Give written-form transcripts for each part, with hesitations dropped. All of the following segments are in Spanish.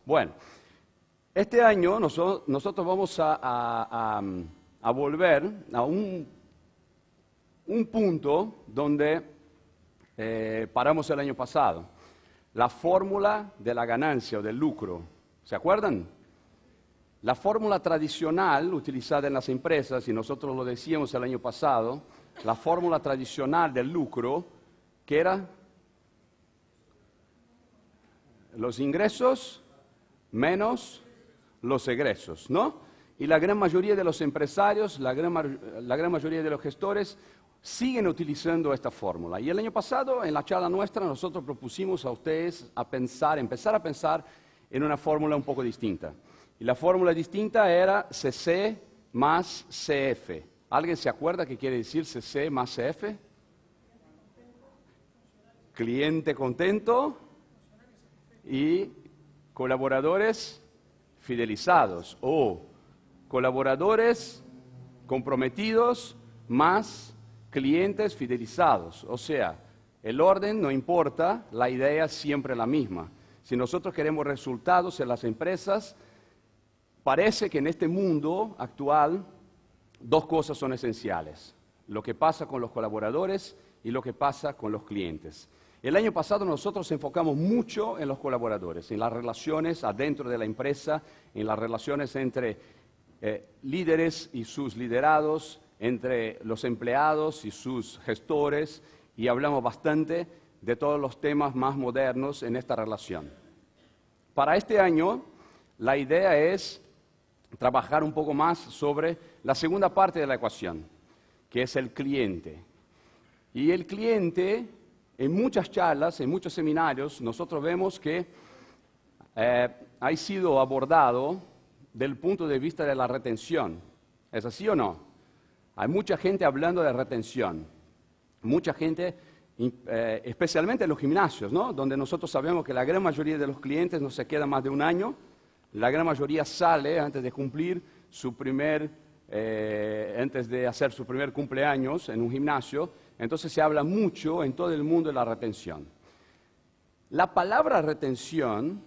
Bueno, este año nosotros vamos a volver a un punto donde paramos el año pasado. La fórmula de la ganancia o del lucro. ¿Se acuerdan? La fórmula tradicional utilizada en las empresas, y nosotros lo decíamos el año pasado, la fórmula tradicional del lucro, que era los ingresos menos los egresos, ¿no? Y la gran mayoría de los empresarios, la gran mayoría de los gestores siguen utilizando esta fórmula. Y el año pasado, en la charla nuestra, nosotros propusimos a ustedes empezar a pensar en una fórmula un poco distinta. Y la fórmula distinta era CC más CF. ¿Alguien se acuerda qué quiere decir CC más CF? Cliente contento y colaboradores fidelizados, o colaboradores comprometidos más clientes fidelizados. O sea, el orden no importa, la idea es siempre la misma. Si nosotros queremos resultados en las empresas, parece que en este mundo actual dos cosas son esenciales: lo que pasa con los colaboradores y lo que pasa con los clientes. El año pasado nosotros enfocamos mucho en los colaboradores, en las relaciones adentro de la empresa, en las relaciones entre líderes y sus liderados, entre los empleados y sus gestores, y hablamos bastante de todos los temas más modernos en esta relación. Para este año, la idea es trabajar un poco más sobre la segunda parte de la ecuación, que es el cliente. Y el cliente, en muchas charlas, en muchos seminarios, nosotros vemos que ha sido abordado del punto de vista de la retención. ¿Es así o no? Hay mucha gente hablando de retención, mucha gente, especialmente en los gimnasios, ¿no? Donde nosotros sabemos que la gran mayoría de los clientes no se quedan más de un año, la gran mayoría sale antes de cumplir antes de hacer su primer cumpleaños en un gimnasio. Entonces se habla mucho en todo el mundo de la retención. La palabra retención,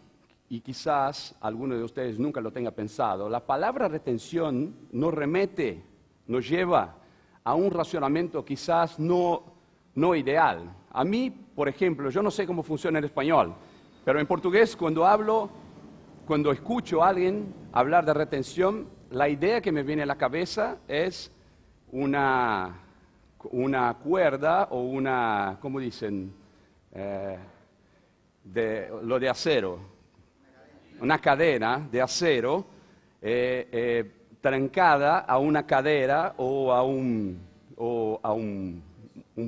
y quizás alguno de ustedes nunca lo tenga pensado, la palabra retención nos lleva a un racionamiento quizás no ideal. A mí, por ejemplo, yo no sé cómo funciona en español, pero en portugués cuando escucho a alguien hablar de retención, la idea que me viene a la cabeza es una cuerda o una, ¿cómo dicen? Lo de acero. Una cadena de acero trancada a una cadera o a un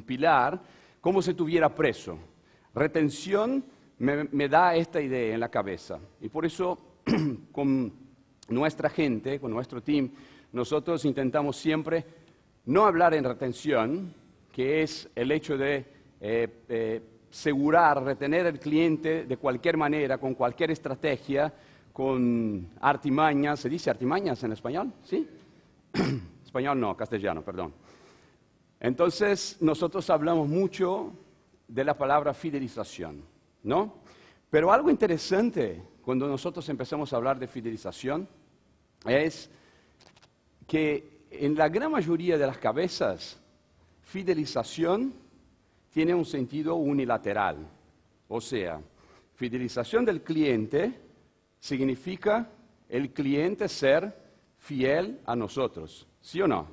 pilar, como si estuviera preso. Retención me da esta idea en la cabeza. Y por eso, con nuestra gente, con nuestro team, nosotros intentamos siempre no hablar en retención, que es el hecho de retener al cliente de cualquier manera, con cualquier estrategia, con artimañas. ¿Se dice artimañas en español? ¿Sí? Español no, castellano, perdón. Entonces, nosotros hablamos mucho de la palabra fidelización, ¿no? Pero algo interesante cuando nosotros empezamos a hablar de fidelización es que en la gran mayoría de las cabezas, fidelización tiene un sentido unilateral. O sea, fidelización del cliente significa el cliente ser fiel a nosotros, ¿sí o no?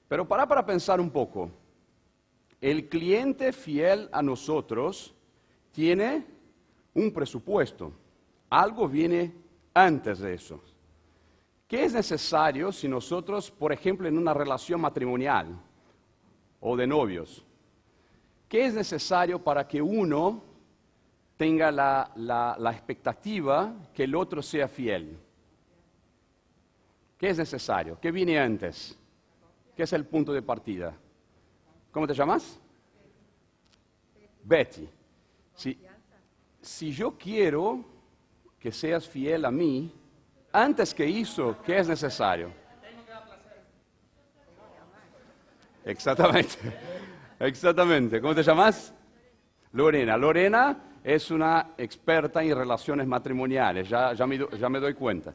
Pero para pensar un poco, el cliente fiel a nosotros tiene un presupuesto, algo viene antes de eso. ¿Qué es necesario si nosotros, por ejemplo, en una relación matrimonial o de novios, qué es necesario para que uno tenga la expectativa que el otro sea fiel? ¿Qué es necesario? ¿Qué viene antes? ¿Qué es el punto de partida? ¿Cómo te llamas? Betty. Si yo quiero que seas fiel a mí, antes que eso, ¿qué es necesario? Exactamente. Exactamente. ¿Cómo te llamas? Lorena. Lorena es una experta en relaciones matrimoniales, ya me doy cuenta.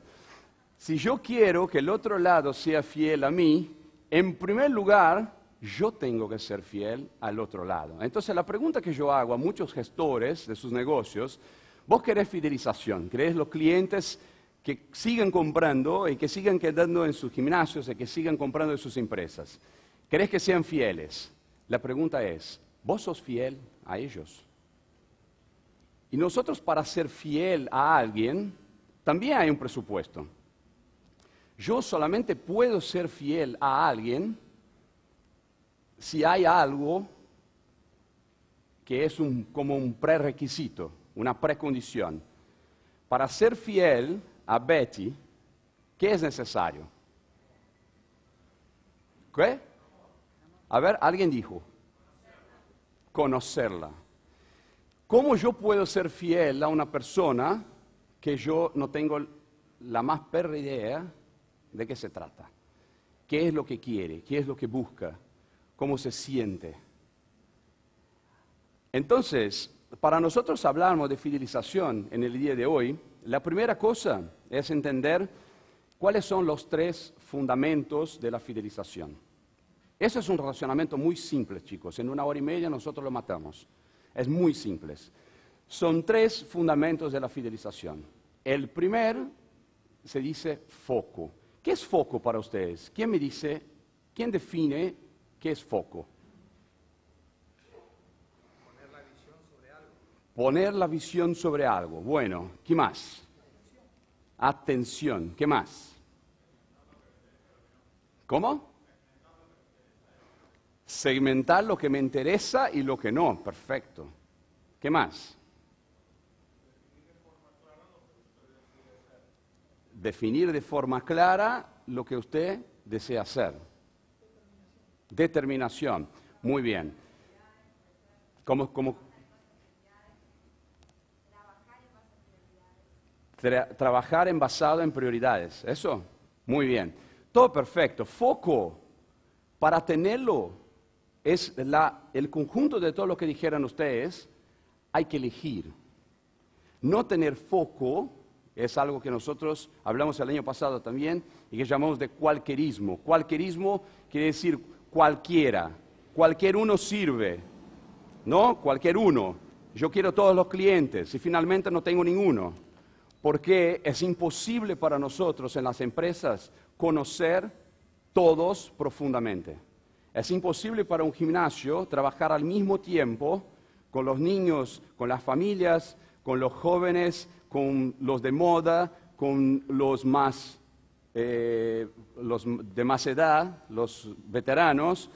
Si yo quiero que el otro lado sea fiel a mí, en primer lugar, yo tengo que ser fiel al otro lado. Entonces, la pregunta que yo hago a muchos gestores de sus negocios, vos querés fidelización, querés los clientes que sigan comprando y que sigan quedando en sus gimnasios y que sigan comprando en sus empresas. ¿Querés que sean fieles? La pregunta es, ¿vos sos fiel a ellos? Y nosotros, para ser fiel a alguien, también hay un presupuesto. Yo solamente puedo ser fiel a alguien si hay algo que es como un prerequisito, una precondición. Para ser fiel a Betty, ¿qué es necesario? ¿Qué? A ver, alguien dijo. Conocerla. ¿Cómo yo puedo ser fiel a una persona que yo no tengo la más perra idea de qué se trata? ¿Qué es lo que quiere? ¿Qué es lo que busca? ¿Cómo se siente? Entonces, para nosotros hablarmos de fidelización en el día de hoy, la primera cosa es entender cuáles son los 3 fundamentos de la fidelización. Ese es un razonamiento muy simple, chicos. En 1 hora y media nosotros lo matamos. Es muy simple. Son 3 fundamentos de la fidelización. El primer se dice foco. ¿Qué es foco para ustedes? ¿Quién me dice, quién define qué es foco? Poner la visión sobre algo. Poner la visión sobre algo. Bueno, ¿qué más? Atención. ¿Qué más? ¿Cómo? Segmentar lo que me interesa y lo que no. Perfecto. ¿Qué más? Definir de forma clara lo que usted desea hacer. Determinación. Muy bien. ¿Cómo? Trabajar basado en prioridades. ¿Eso? Muy bien. Todo perfecto. Foco, para tenerlo, es el conjunto de todo lo que dijeran ustedes, hay que elegir. No tener foco es algo que nosotros hablamos el año pasado también y que llamamos de cualquierismo. Cualquierismo quiere decir cualquiera, cualquier uno sirve, ¿no? Cualquier uno. Yo quiero todos los clientes y finalmente no tengo ninguno. Porque es imposible para nosotros en las empresas conocer todos profundamente. Es imposible para un gimnasio trabajar al mismo tiempo con los niños, con las familias, con los jóvenes, con los de moda, con los de más edad, los veteranos,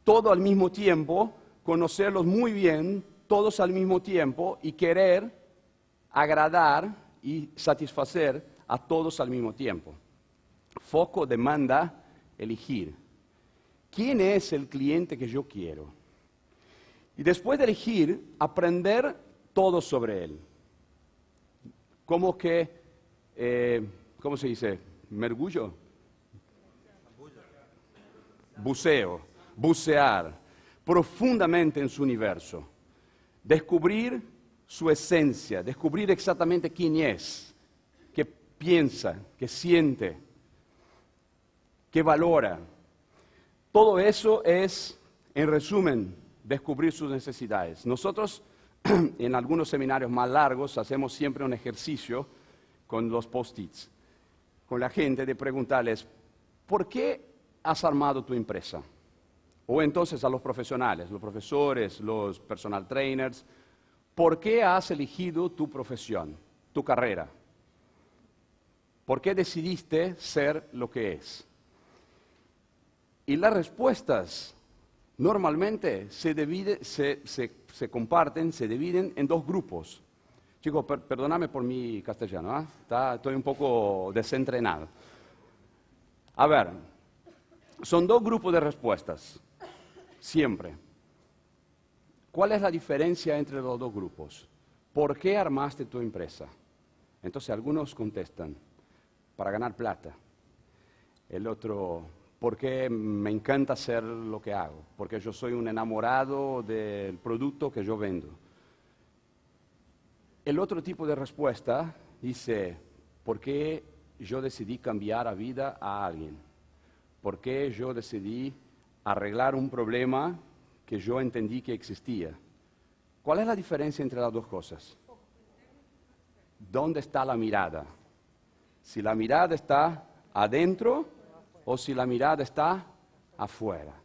todo al mismo tiempo, conocerlos muy bien, todos al mismo tiempo y querer agradar y satisfacer a todos al mismo tiempo. Foco demanda elegir. ¿Quién es el cliente que yo quiero? Y después de elegir, aprender todo sobre él. Como que, ¿cómo se dice? ¿Mergullo? Buceo, bucear profundamente en su universo. Descubrir su esencia, descubrir exactamente quién es, qué piensa, qué siente, qué valora. Todo eso es, en resumen, descubrir sus necesidades. Nosotros, en algunos seminarios más largos, hacemos siempre un ejercicio con los post-its, con la gente, de preguntarles, ¿por qué has armado tu empresa? O entonces a los profesionales, los profesores, los personal trainers, ¿por qué has elegido tu profesión, tu carrera? ¿Por qué decidiste ser lo que es? Y las respuestas normalmente se comparten, se dividen en 2 grupos. Chicos, perdóname por mi castellano, ¿eh? Estoy un poco desentrenado. A ver, son 2 grupos de respuestas, siempre. ¿Cuál es la diferencia entre los 2 grupos? ¿Por qué armaste tu empresa? Entonces algunos contestan, para ganar plata. El otro, porque me encanta hacer lo que hago, porque yo soy un enamorado del producto que yo vendo. El otro tipo de respuesta dice, ¿por qué yo decidí cambiar la vida a alguien? ¿Por qué yo decidí arreglar un problema que yo entendí que existía? ¿Cuál es la diferencia entre las dos cosas? ¿Dónde está la mirada? Si la mirada está adentro o si la mirada está afuera.